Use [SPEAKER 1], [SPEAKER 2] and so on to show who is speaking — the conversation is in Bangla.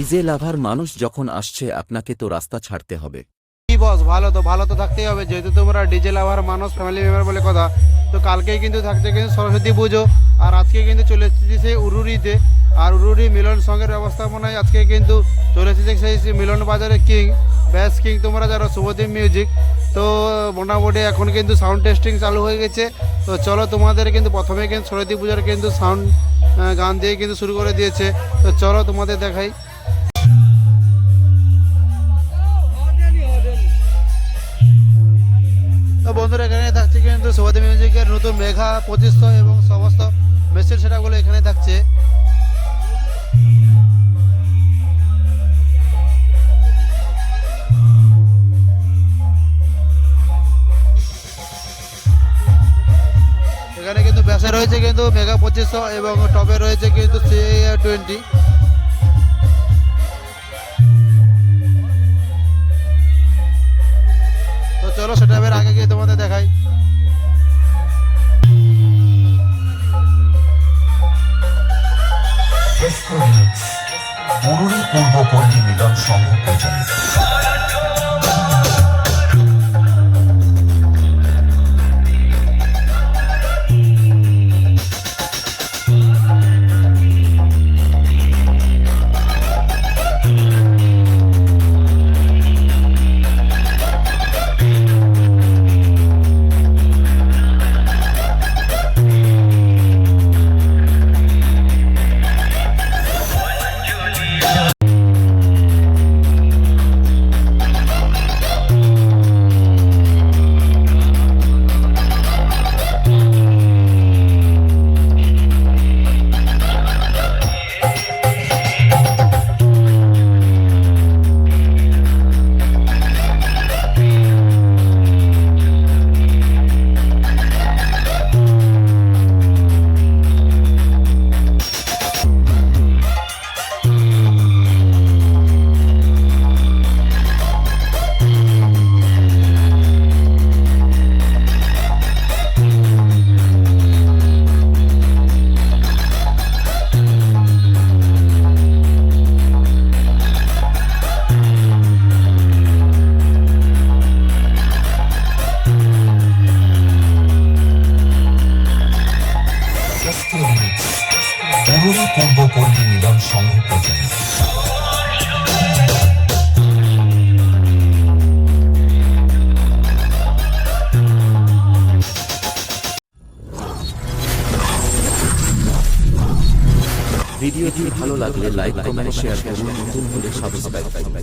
[SPEAKER 1] ডিজে লাভার মানুষ যখন আসছে আপনাকে তো রাস্তা ছাড়তে হবে।
[SPEAKER 2] কি বস, ভালো তো থাকতেই হবে, যেহেতু তোমরা ডিজে লাভার মানুষ, ফ্যামিলি মেম্বার বলে কথা। তো কালকেই কিন্তু থাকছে কিন্তু সরস্বতী পুজো, আর আজকে কিন্তু চলে এসেছি সেই উরুরিতে। আর উরুরি মিলন সঙ্গের ব্যবস্থাপনায় আজকে কিন্তু চলে এসেছে সেই মিলন বাজারে কিং ব্যাস কিং, তোমরা যারা শুভদীপ মিউজিক। তো মোটামুটি এখন কিন্তু সাউন্ড টেস্টিং চালু হয়ে গেছে। তো চলো তোমাদের কিন্তু প্রথমে কিন্তু সরস্বতী পুজোর কিন্তু সাউন্ড গান দিয়ে কিন্তু শুরু করে দিয়েছে। তো চলো তোমাদের দেখাই। তো বন্ধুরা, এখানে থাকছে কিন্তু শুভদীপ মিউজিকের নতুন মেঘা 2500 এবং সমস্ত মেসেজ সেটাগুলো এখানে থাকছে। এখানে কিন্তু ব্যাসে রয়েছে কিন্তু মেগা 2500 এবং টপে রয়েছে কিন্তু CA20। তো চলো সেটা আগে গিয়ে তোমাদের দেখাই।
[SPEAKER 3] উরুরি পূর্ব পল্লী মিলন সংঘ পরিচালিত। উরুরি পূর্ব পল্লী মিলন সংঘ পরিচালিত।
[SPEAKER 1] ভিডিওটি ভালো লাগলে লাইক, কমেন্ট, শেয়ার করুন। নতুন হলে সাবস্ক্রাইব করুন।